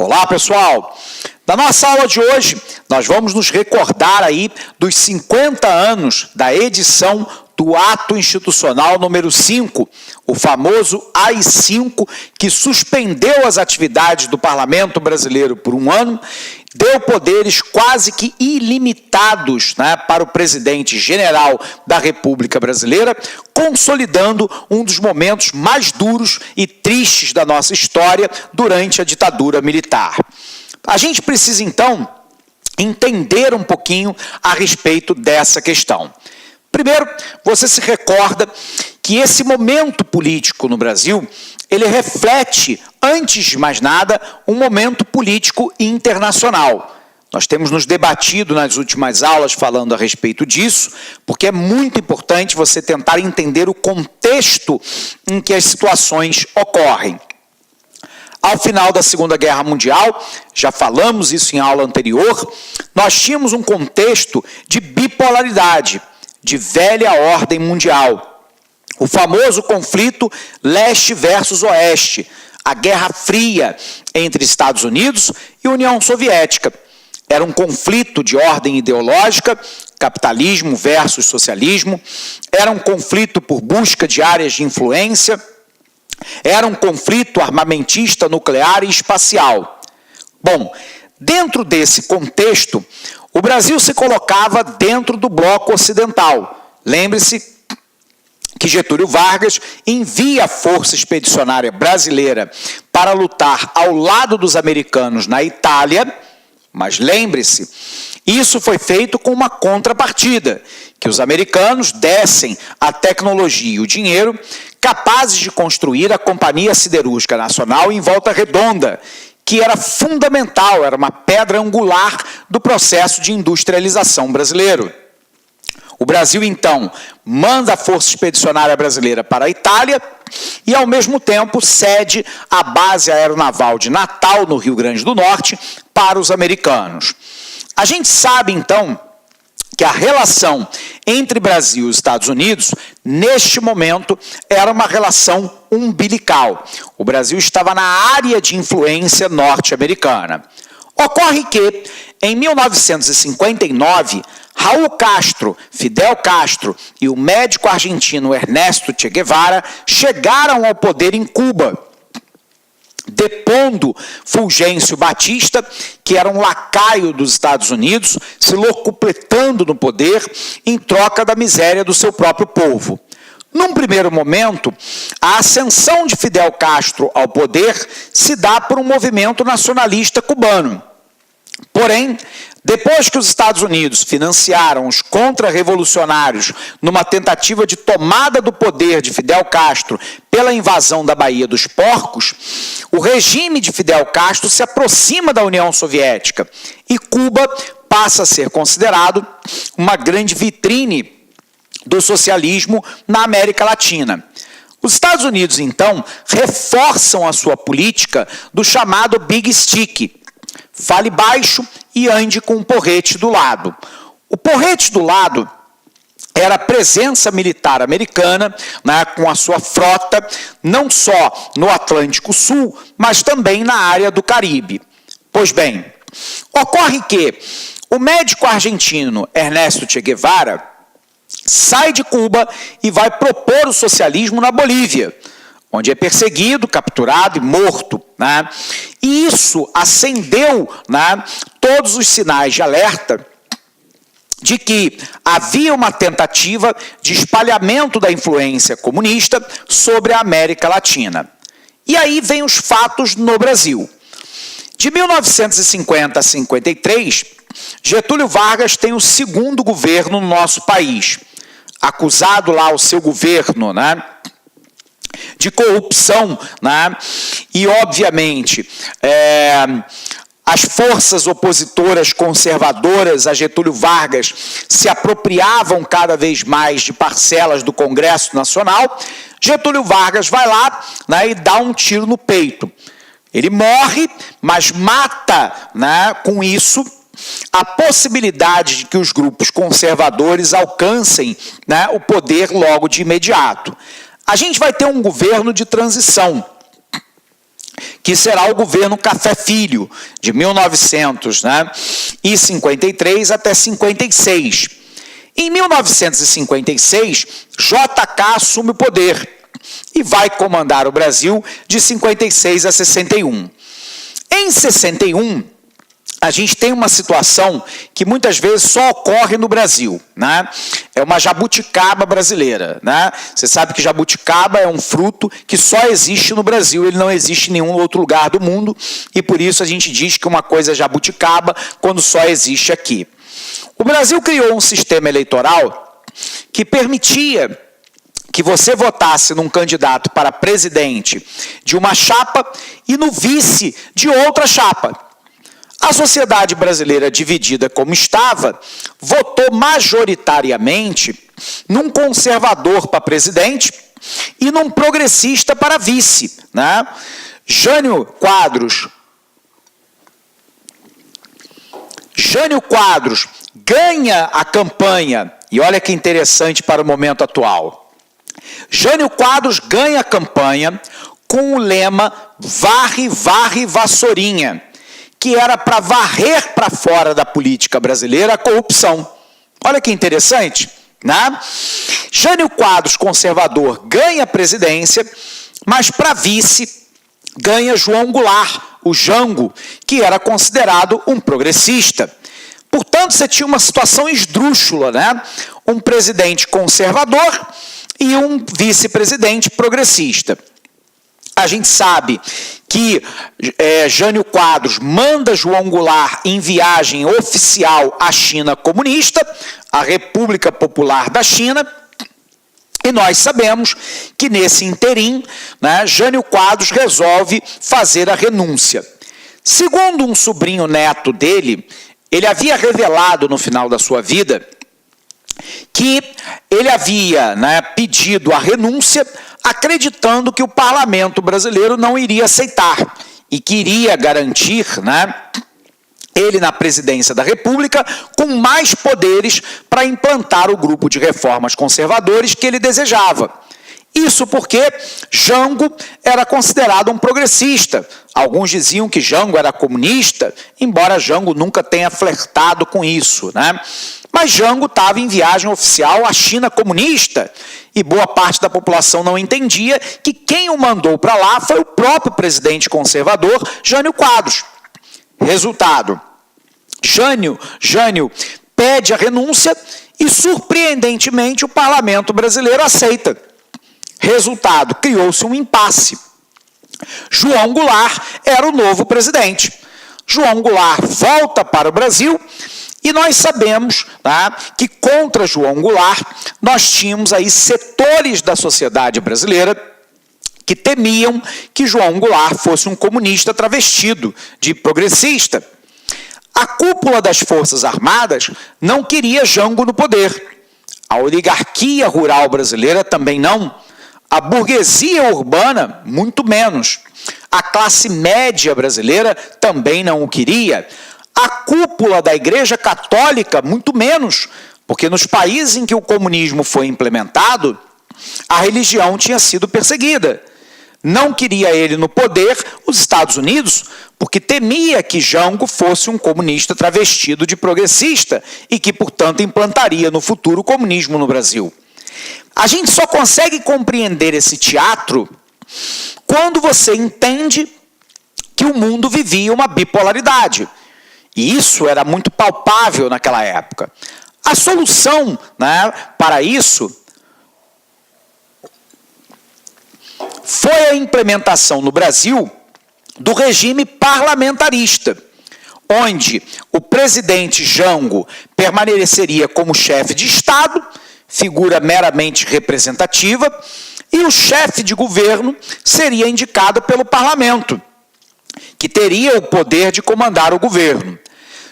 Olá, pessoal! Na nossa aula de hoje, nós vamos nos recordar aí dos 50 anos da edição do Ato Institucional número 5, o famoso AI-5, que suspendeu as atividades do Parlamento Brasileiro por um ano, deu poderes quase que ilimitados, para o presidente general da República Brasileira, consolidando um dos momentos mais duros e tristes da nossa história durante a ditadura militar. A gente precisa, então, entender um pouquinho a respeito dessa questão. Primeiro, você se recorda que esse momento político no Brasil, ele reflete, antes de mais nada, um momento político internacional. Nós temos nos debatido nas últimas aulas falando a respeito disso, porque é muito importante você tentar entender o contexto em que as situações ocorrem. Ao final da Segunda Guerra Mundial, já falamos isso em aula anterior, nós tínhamos um contexto de bipolaridade, de velha ordem mundial. O famoso conflito leste versus oeste, a Guerra Fria entre Estados Unidos e União Soviética. Era um conflito de ordem ideológica, capitalismo versus socialismo, era um conflito por busca de áreas de influência, era um conflito armamentista, nuclear e espacial. Bom, dentro desse contexto, o Brasil se colocava dentro do bloco ocidental. Lembre-se que Getúlio Vargas envia a Força Expedicionária Brasileira para lutar ao lado dos americanos na Itália, mas lembre-se, isso foi feito com uma contrapartida, que os americanos dessem a tecnologia e o dinheiro capazes de construir a Companhia Siderúrgica Nacional em Volta Redonda, que era fundamental, era uma pedra angular do processo de industrialização brasileiro. O Brasil, então, manda a Força Expedicionária Brasileira para a Itália e, ao mesmo tempo, cede a base aeronaval de Natal, no Rio Grande do Norte, para os americanos. A gente sabe, então, que a relação entre Brasil e Estados Unidos, neste momento, era uma relação umbilical. O Brasil estava na área de influência norte-americana. Ocorre que, em 1959, Raul Castro, Fidel Castro e o médico argentino Ernesto Che Guevara chegaram ao poder em Cuba, depondo Fulgêncio Batista, que era um lacaio dos Estados Unidos, se locupletando no poder em troca da miséria do seu próprio povo. Num primeiro momento, a ascensão de Fidel Castro ao poder se dá por um movimento nacionalista cubano. Porém, depois que os Estados Unidos financiaram os contra-revolucionários numa tentativa de tomada do poder de Fidel Castro pela invasão da Baía dos Porcos, o regime de Fidel Castro se aproxima da União Soviética e Cuba passa a ser considerado uma grande vitrine do socialismo na América Latina. Os Estados Unidos, então, reforçam a sua política do chamado Big Stick. Fale baixo e ande com um porrete do lado. O porrete do lado era a presença militar americana, com a sua frota, não só no Atlântico Sul, mas também na área do Caribe. Pois bem, ocorre que o médico argentino Ernesto Che Guevara sai de Cuba e vai propor o socialismo na Bolívia, onde é perseguido, capturado e morto. E isso acendeu todos os sinais de alerta de que havia uma tentativa de espalhamento da influência comunista sobre a América Latina. E aí vem os fatos no Brasil. De 1950 a 53, Getúlio Vargas tem o segundo governo no nosso país. Acusado lá o seu governo, de corrupção, e obviamente as forças opositoras conservadoras a Getúlio Vargas se apropriavam cada vez mais de parcelas do Congresso Nacional. Getúlio Vargas vai lá e dá um tiro no peito. Ele morre, mas mata com isso a possibilidade de que os grupos conservadores alcancem o poder logo de imediato. A gente vai ter um governo de transição. que será o governo Café Filho, de 1953 até 56. Em 1956, JK assume o poder e vai comandar o Brasil de 56 a 61. Em 61, a gente tem uma situação que muitas vezes só ocorre no Brasil, né? É uma jabuticaba brasileira, né? Você sabe que jabuticaba é um fruto que só existe no Brasil, ele não existe em nenhum outro lugar do mundo, e por isso a gente diz que uma coisa é jabuticaba quando só existe aqui. O Brasil criou um sistema eleitoral que permitia que você votasse num candidato para presidente de uma chapa e no vice de outra chapa. A sociedade brasileira, dividida como estava, votou majoritariamente num conservador para presidente e num progressista para vice, né? Jânio Quadros ganha a campanha, e olha que interessante para o momento atual. Jânio Quadros ganha a campanha com o lema "Varre, varre, vassourinha", que era para varrer para fora da política brasileira a corrupção. Olha que interessante, né? Jânio Quadros, conservador, ganha a presidência, mas para vice ganha João Goulart, o Jango, que era considerado um progressista. Portanto, você tinha uma situação esdrúxula, né? Um presidente conservador e um vice-presidente progressista. A gente sabe que Jânio Quadros manda João Goulart em viagem oficial à China comunista, à República Popular da China, e nós sabemos que nesse interim, né, Jânio Quadros resolve fazer a renúncia. Segundo um sobrinho neto dele, ele havia revelado no final da sua vida que ele havia, né, pedido a renúncia acreditando que o parlamento brasileiro não iria aceitar e queria garantir, né, ele na presidência da República com mais poderes para implantar o grupo de reformas conservadores que ele desejava. Isso porque Jango era considerado um progressista. Alguns diziam que Jango era comunista, embora Jango nunca tenha flertado com isso, né? Mas Jango estava em viagem oficial à China comunista e boa parte da população não entendia que quem o mandou para lá foi o próprio presidente conservador, Jânio Quadros. Resultado, Jânio pede a renúncia e, surpreendentemente, o parlamento brasileiro aceita. Resultado, criou-se um impasse. João Goulart era o novo presidente. João Goulart volta para o Brasil e nós sabemos, tá, que contra João Goulart nós tínhamos aí setores da sociedade brasileira que temiam que João Goulart fosse um comunista travestido de progressista. A cúpula das Forças Armadas não queria Jango no poder. A oligarquia rural brasileira também não. A burguesia urbana, muito menos. A classe média brasileira também não o queria. A cúpula da Igreja Católica, muito menos, porque nos países em que o comunismo foi implementado, a religião tinha sido perseguida. Não queria ele no poder os Estados Unidos, porque temia que Jango fosse um comunista travestido de progressista e que, portanto, implantaria no futuro o comunismo no Brasil. A gente só consegue compreender esse teatro quando você entende que o mundo vivia uma bipolaridade. E isso era muito palpável naquela época. A solução, né, para isso foi a implementação no Brasil do regime parlamentarista, onde o presidente Jango permaneceria como chefe de Estado, figura meramente representativa, e o chefe de governo seria indicado pelo parlamento, que teria o poder de comandar o governo.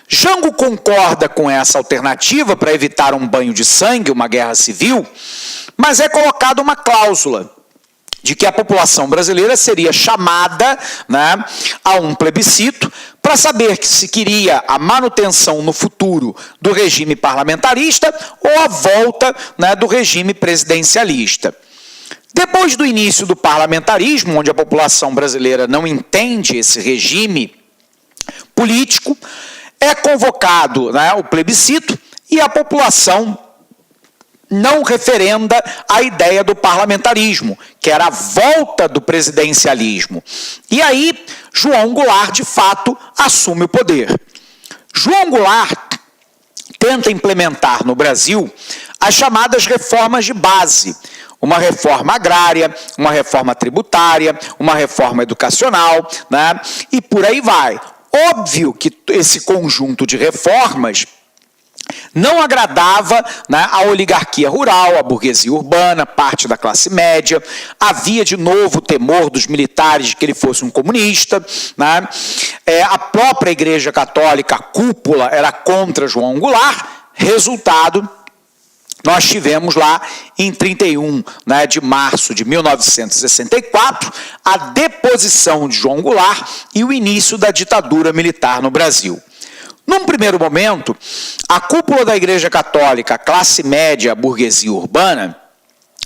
Jango concorda com essa alternativa para evitar um banho de sangue, uma guerra civil, mas é colocada uma cláusula de que a população brasileira seria chamada, né, a um plebiscito para saber se queria a manutenção no futuro do regime parlamentarista ou a volta, né, do regime presidencialista. Depois do início do parlamentarismo, onde a população brasileira não entende esse regime político, é convocado, né, o plebiscito e a população não referenda a ideia do parlamentarismo, que era a volta do presidencialismo. E aí, João Goulart, de fato, assume o poder. João Goulart tenta implementar no Brasil as chamadas reformas de base, uma reforma agrária, uma reforma tributária, uma reforma educacional, né? E por aí vai. Óbvio que esse conjunto de reformas não agradava, né, a oligarquia rural, a burguesia urbana, parte da classe média. Havia de novo o temor dos militares de que ele fosse um comunista, né? A própria Igreja Católica, a cúpula, era contra João Goulart. Resultado, nós tivemos lá em 31, né, de março de 1964 a deposição de João Goulart e o início da ditadura militar no Brasil. Num primeiro momento, a cúpula da Igreja Católica, a classe média, a burguesia urbana,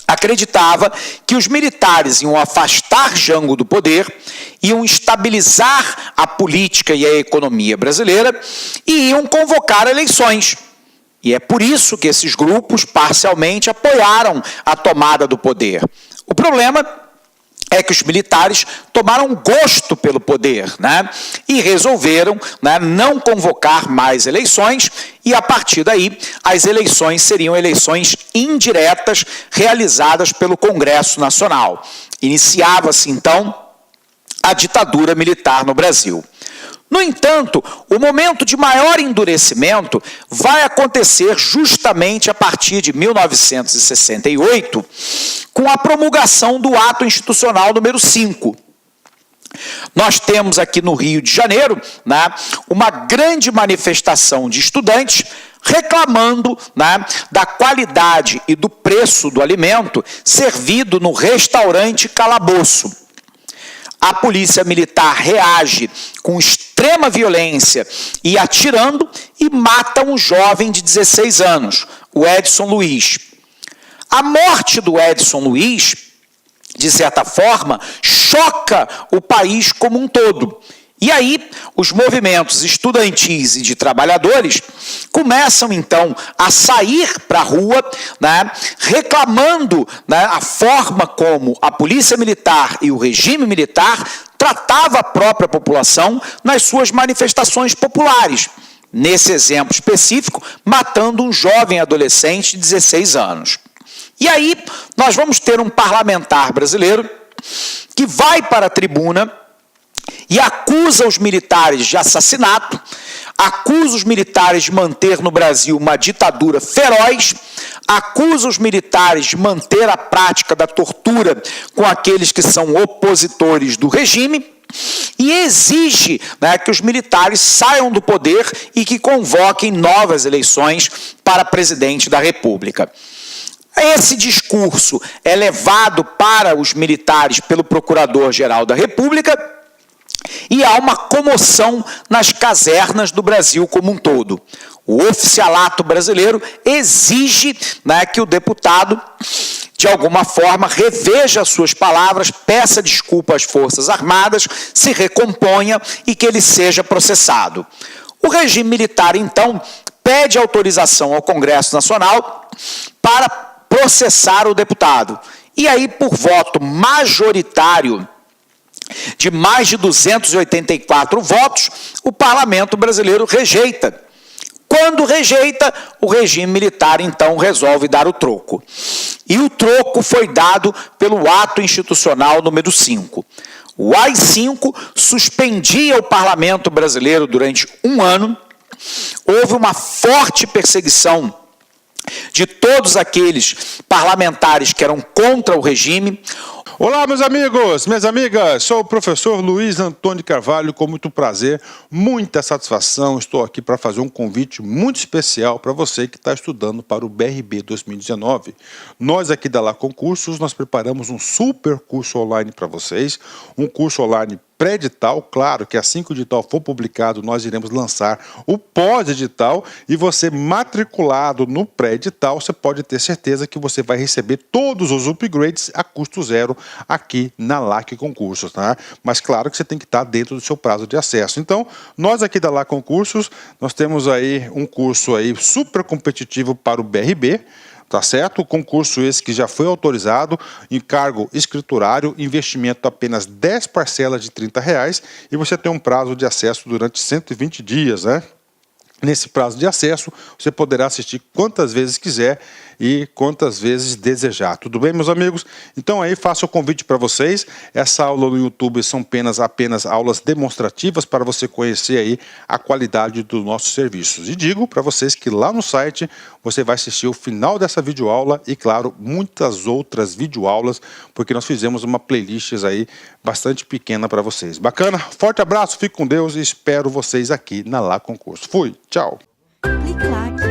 acreditava que os militares iam afastar Jango do poder, iam estabilizar a política e a economia brasileira e iam convocar eleições. E é por isso que esses grupos parcialmente apoiaram a tomada do poder. O problema é que os militares tomaram gosto pelo poder, né? E resolveram, né, não convocar mais eleições, e a partir daí as eleições seriam eleições indiretas realizadas pelo Congresso Nacional. Iniciava-se então a ditadura militar no Brasil. No entanto, o momento de maior endurecimento vai acontecer justamente a partir de 1968, com a promulgação do Ato Institucional número 5. Nós temos aqui no Rio de Janeiro, né, uma grande manifestação de estudantes reclamando, né, da qualidade e do preço do alimento servido no restaurante Calabouço. A polícia militar reage com extrema violência e atirando e mata um jovem de 16 anos, o Edson Luiz. A morte do Edson Luiz, de certa forma, choca o país como um todo. E aí, os movimentos estudantis e de trabalhadores começam, então, a sair para a rua, né, reclamando, né, a forma como a polícia militar e o regime militar tratava a própria população nas suas manifestações populares. Nesse exemplo específico, matando um jovem adolescente de 16 anos. E aí, nós vamos ter um parlamentar brasileiro que vai para a tribuna e acusa os militares de assassinato, acusa os militares de manter no Brasil uma ditadura feroz, acusa os militares de manter a prática da tortura com aqueles que são opositores do regime e exige, né, que os militares saiam do poder e que convoquem novas eleições para presidente da República. Esse discurso é levado para os militares pelo Procurador-Geral da República e há uma comoção nas casernas do Brasil como um todo. O oficialato brasileiro exige, né, que o deputado, de alguma forma, reveja suas palavras, peça desculpa às Forças Armadas, se recomponha e que ele seja processado. O regime militar, então, pede autorização ao Congresso Nacional para processar o deputado. E aí, por voto majoritário de mais de 284 votos, o parlamento brasileiro rejeita. Quando rejeita, o regime militar, então, resolve dar o troco. E o troco foi dado pelo Ato Institucional número 5. O AI-5 suspendia o parlamento brasileiro durante um ano. Houve uma forte perseguição de todos aqueles parlamentares que eram contra o regime. Olá, meus amigos, minhas amigas, sou o professor Luiz Antônio Carvalho, com muito prazer, muita satisfação, estou aqui para fazer um convite muito especial para você que está estudando para o BRB 2019. Nós aqui da Lá Concursos, nós preparamos um super curso online para vocês, um curso online pré-edital. Claro que assim que o edital for publicado, nós iremos lançar o pós-edital, e você matriculado no pré-edital, você pode ter certeza que você vai receber todos os upgrades a custo zero aqui na LAC Concursos, tá? Mas claro que você tem que estar dentro do seu prazo de acesso. Então, nós aqui da LAC Concursos, nós temos aí um curso aí super competitivo para o BRB, tá certo? O concurso esse que já foi autorizado, encargo escriturário, investimento apenas 10 parcelas de R$30, e você tem um prazo de acesso durante 120 dias, né? Nesse prazo de acesso, você poderá assistir quantas vezes quiser e quantas vezes desejar. Tudo bem, meus amigos? Então aí faço o convite para vocês. Essa aula no YouTube são apenas aulas demonstrativas para você conhecer aí a qualidade dos nossos serviços. E digo para vocês que lá no site você vai assistir o final dessa videoaula e, claro, muitas outras videoaulas, porque nós fizemos uma playlist aí bastante pequena para vocês. Bacana? Forte abraço, fique com Deus e espero vocês aqui na LAC Concurso. Fui, tchau! Clique lá.